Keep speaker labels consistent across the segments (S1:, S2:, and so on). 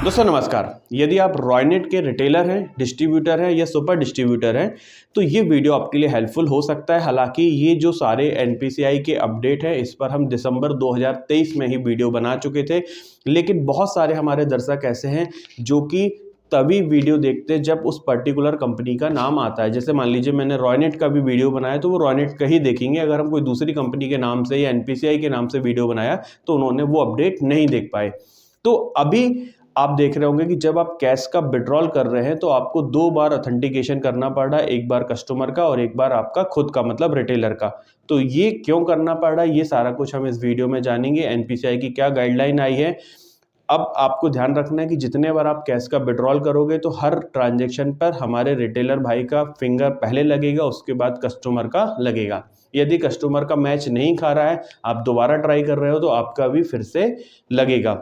S1: दोस्तों नमस्कार। यदि आप रॉयनेट के रिटेलर हैं, डिस्ट्रीब्यूटर हैं या सुपर डिस्ट्रीब्यूटर हैं तो ये वीडियो आपके लिए हेल्पफुल हो सकता है। हालांकि ये जो सारे एनपीसीआई के अपडेट हैं इस पर हम दिसंबर 2023 में ही वीडियो बना चुके थे, लेकिन बहुत सारे हमारे दर्शक ऐसे हैं जो कि तभी वीडियो देखते हैं जब उस पर्टिकुलर कंपनी का नाम आता है। जैसे मान लीजिए मैंने रॉयनेट का भी वीडियो बनाया तो वो रॉयनेट का ही देखेंगे। अगर हम कोई दूसरी कंपनी के नाम से या एनपीसीआई के नाम से वीडियो बनाया तो उन्होंने वो अपडेट नहीं देख पाए। तो अभी आप देख रहे होंगे कि जब आप कैश का विड्रॉल कर रहे हैं तो आपको दो बार ऑथेंटिकेशन करना पड़ रहा है, एक बार कस्टमर का और एक बार आपका खुद का मतलब रिटेलर का। तो ये क्यों करना पड़ रहा है, ये सारा कुछ हम इस वीडियो में जानेंगे। एनपीसीआई की क्या गाइडलाइन आई है। अब आपको ध्यान रखना है कि जितने बार आप कैश का विड्रॉल करोगे तो हर ट्रांजेक्शन पर हमारे रिटेलर भाई का फिंगर पहले लगेगा, उसके बाद कस्टमर का लगेगा। यदि कस्टमर का मैच नहीं खा रहा है, आप दोबारा ट्राई कर रहे हो तो आपका भी फिर से लगेगा।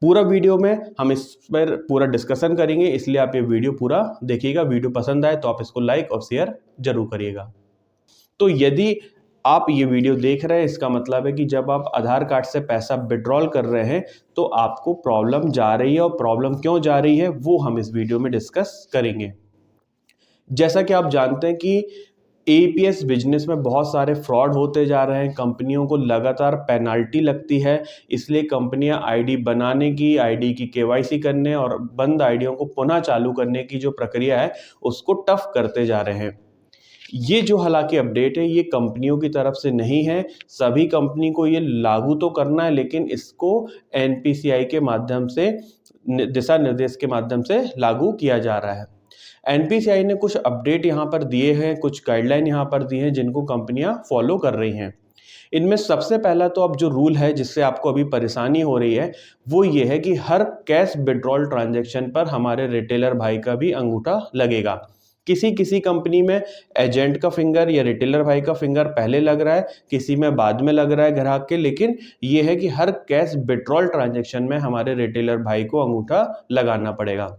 S1: पूरा वीडियो में हम इस पर पूरा डिस्कशन करेंगे, इसलिए आप ये वीडियो पूरा देखिएगा। वीडियो पसंद आए तो आप इसको लाइक और शेयर जरूर करिएगा। तो यदि आप ये वीडियो देख रहे हैं इसका मतलब है कि जब आप आधार कार्ड से पैसा विड्रॉल कर रहे हैं तो आपको प्रॉब्लम जा रही है, और प्रॉब्लम क्यों जा रही है वो हम इस वीडियो में डिस्कस करेंगे। जैसा कि आप जानते हैं कि एईपीएस बिजनेस में बहुत सारे फ्रॉड होते जा रहे हैं, कंपनियों को लगातार पेनाल्टी लगती है, इसलिए कंपनियां आईडी बनाने की, आईडी की केवाईसी करने और बंद आईडियों को पुनः चालू करने की जो प्रक्रिया है उसको टफ करते जा रहे हैं। ये जो हालांकि अपडेट है ये कंपनियों की तरफ से नहीं है, सभी कंपनी को ये लागू तो करना है, लेकिन इसको एनपीसीआई के माध्यम से, दिशा निर्देश के माध्यम से लागू किया जा रहा है। एनपीसीआई ने कुछ अपडेट यहाँ पर दिए हैं, कुछ गाइडलाइन यहाँ पर दी हैं जिनको कंपनियां फॉलो कर रही हैं। इनमें सबसे पहला तो अब जो रूल है जिससे आपको अभी परेशानी हो रही है वो ये है कि हर कैश विड्रॉल ट्रांजैक्शन पर हमारे रिटेलर भाई का भी अंगूठा लगेगा। किसी किसी कंपनी में एजेंट का फिंगर या रिटेलर भाई का फिंगर पहले लग रहा है, किसी में बाद में लग रहा है ग्राहक के, लेकिन ये है कि हर कैश विड्रॉल ट्रांजैक्शन में हमारे रिटेलर भाई को अंगूठा लगाना पड़ेगा।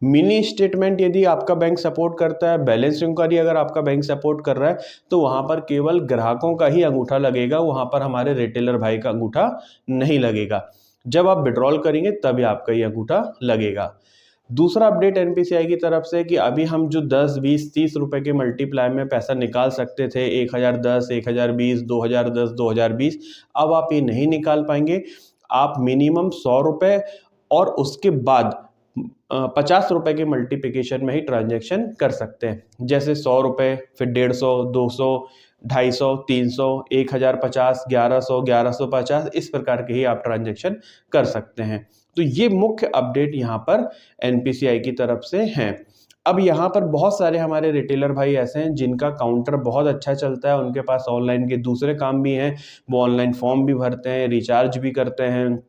S1: मिनी स्टेटमेंट यदि आपका बैंक सपोर्ट करता है, बैलेंस इंक्वायरी अगर आपका बैंक सपोर्ट कर रहा है तो वहां पर केवल ग्राहकों का ही अंगूठा लगेगा, वहां पर हमारे रिटेलर भाई का अंगूठा नहीं लगेगा। जब आप विड्रॉल करेंगे तभी आपका ये अंगूठा लगेगा। दूसरा अपडेट एनपीसीआई की तरफ से कि अभी हम जो 10, 20, 30 रुपए के मल्टीप्लाई में पैसा निकाल सकते थे, 1010, 1020, 2010, 2020, अब आप ये नहीं निकाल पाएंगे। आप मिनिमम 100 रुपए और उसके बाद 50 रुपए के मल्टीप्लिकेशन में ही ट्रांजैक्शन कर सकते हैं। जैसे 100 रुपए, फिर 150, 200, 250, 300, 1050, 1100, 1150, इस प्रकार के ही आप ट्रांजैक्शन कर सकते हैं। तो ये मुख्य अपडेट यहाँ पर एनपीसीआई की तरफ से हैं। अब यहाँ पर बहुत सारे हमारे रिटेलर भाई ऐसे हैं जिनका काउंटर बहुत अच्छा चलता है, उनके पास ऑनलाइन के दूसरे काम भी हैं, वो ऑनलाइन फॉर्म भी भरते हैं, रिचार्ज भी करते हैं,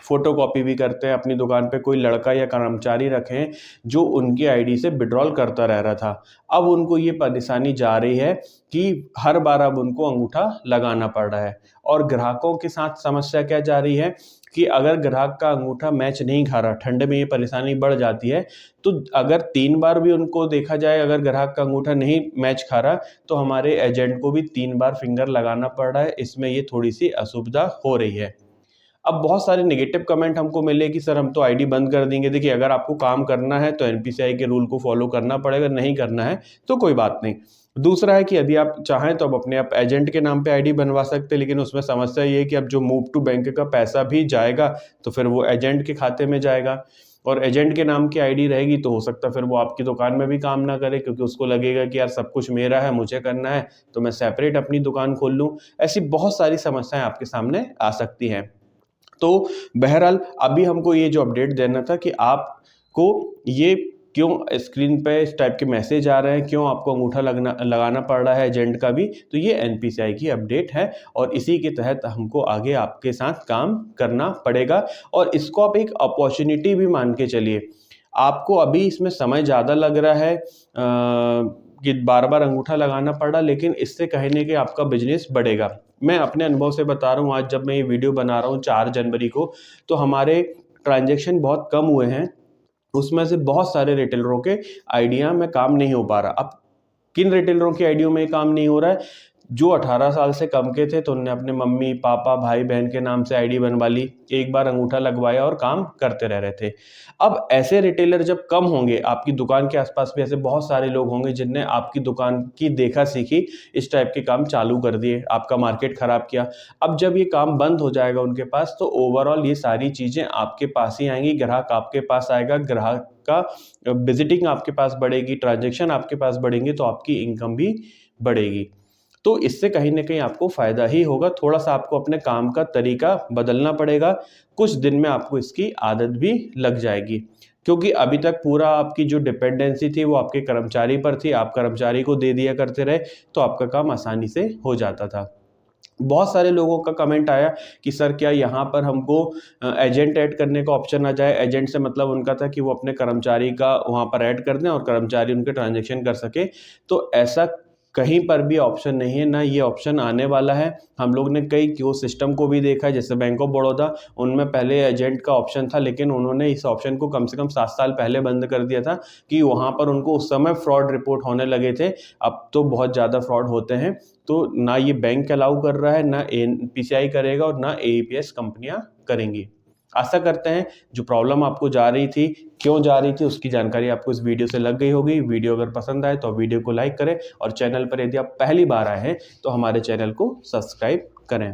S1: फोटोकॉपी भी करते हैं। अपनी दुकान पे कोई लड़का या कर्मचारी रखें जो उनकी आईडी से विड्रॉल करता रह रहा था। अब उनको ये परेशानी जा रही है कि हर बार अब उनको अंगूठा लगाना पड़ रहा है। और ग्राहकों के साथ समस्या क्या जा रही है कि अगर ग्राहक का अंगूठा मैच नहीं खा रहा, ठंड में ये परेशानी बढ़ जाती है, तो अगर 3 बार भी उनको देखा जाए अगर ग्राहक का अंगूठा नहीं मैच खा रहा तो हमारे एजेंट को भी 3 बार फिंगर लगाना पड़ रहा है। इसमें ये थोड़ी सी असुविधा हो रही है। अब बहुत सारे नेगेटिव कमेंट हमको मिले कि सर हम तो आईडी बंद कर देंगे। देखिए, अगर आपको काम करना है तो एनपीसीआई के रूल को फॉलो करना पड़ेगा, नहीं करना है तो कोई बात नहीं। दूसरा है कि यदि आप चाहें तो आप अपने आप एजेंट के नाम पे आईडी बनवा सकते हैं, लेकिन उसमें समस्या ये है कि अब जो मूव टू बैंक का पैसा भी जाएगा तो फिर वो एजेंट के खाते में जाएगा, और एजेंट के नाम की आईडी रहेगी तो हो सकता है फिर वो आपकी दुकान में भी काम ना करे, क्योंकि उसको लगेगा कि यार सब कुछ मेरा है, मुझे करना है, तो मैं सेपरेट अपनी दुकान खोल लूँ। ऐसी बहुत सारी समस्याएं आपके सामने आ सकती हैं। तो बहरहाल अभी हमको ये जो अपडेट देना था कि आपको ये क्यों स्क्रीन पे इस टाइप के मैसेज आ रहे हैं, क्यों आपको अंगूठा लगाना पड़ रहा है एजेंट का भी, तो ये एनपीसीआई की अपडेट है और इसी के तहत हमको आगे आपके साथ काम करना पड़ेगा। और इसको आप एक अपॉर्चुनिटी भी मान के चलिए। आपको अभी इसमें समय ज़्यादा लग रहा है कि बार बार अंगूठा लगाना पड़ रहा, लेकिन इससे कहीं ना कहीं आपका बिजनेस बढ़ेगा। मैं अपने अनुभव से बता रहा हूँ, आज जब मैं ये वीडियो बना रहा हूँ 4 जनवरी को, तो हमारे ट्रांजैक्शन बहुत कम हुए हैं। उसमें से बहुत सारे रिटेलरों के आइडिया में काम नहीं हो पा रहा। अब किन रिटेलरों की आइडिया में काम नहीं हो रहा है? जो 18 साल से कम के थे तो उन्होंने अपने मम्मी पापा भाई बहन के नाम से आईडी बनवा ली, एक बार अंगूठा लगवाया और काम करते रह रहे थे। अब ऐसे रिटेलर जब कम होंगे, आपकी दुकान के आसपास भी ऐसे बहुत सारे लोग होंगे जिनने आपकी दुकान की देखा सीखी इस टाइप के काम चालू कर दिए, आपका मार्केट खराब किया। अब जब ये काम बंद हो जाएगा उनके पास, तो ओवरऑल ये सारी चीज़ें आपके पास ही आएंगी, ग्राहक आपके पास आएगा, ग्राहक का विजिटिंग आपके पास बढ़ेगी, ट्रांजेक्शन आपके पास बढ़ेंगे, तो आपकी इनकम भी बढ़ेगी। तो इससे कहीं ना कहीं आपको फ़ायदा ही होगा। थोड़ा सा आपको अपने काम का तरीका बदलना पड़ेगा, कुछ दिन में आपको इसकी आदत भी लग जाएगी, क्योंकि अभी तक पूरा आपकी जो डिपेंडेंसी थी वो आपके कर्मचारी पर थी, आप कर्मचारी को दे दिया करते रहे तो आपका काम आसानी से हो जाता था। बहुत सारे लोगों का कमेंट आया कि सर क्या यहाँ पर हमको एजेंट ऐड करने का ऑप्शन आ जाए। एजेंट से मतलब उनका था कि वो अपने कर्मचारी का वहाँ पर ऐड कर दें और कर्मचारी उनके ट्रांजैक्शन कर सके। तो ऐसा कहीं पर भी ऑप्शन नहीं है, ना ये ऑप्शन आने वाला है। हम लोग ने कई क्यू सिस्टम को भी देखा है, जैसे बैंक ऑफ बड़ौदा, उनमें पहले एजेंट का ऑप्शन था, लेकिन उन्होंने इस ऑप्शन को कम से कम 7 साल पहले बंद कर दिया था कि वहाँ पर उनको उस समय फ्रॉड रिपोर्ट होने लगे थे। अब तो बहुत ज़्यादा फ्रॉड होते हैं। तो ना ये बैंक अलाउ कर रहा है, ना एनपीसीआई करेगा और ना एईपीएस कंपनियां करेंगी। आशा करते हैं जो प्रॉब्लम आपको जा रही थी, क्यों जा रही थी, उसकी जानकारी आपको इस वीडियो से लग गई होगी। वीडियो अगर पसंद आए तो वीडियो को लाइक करें और चैनल पर यदि आप पहली बार आए हैं तो हमारे चैनल को सब्सक्राइब करें।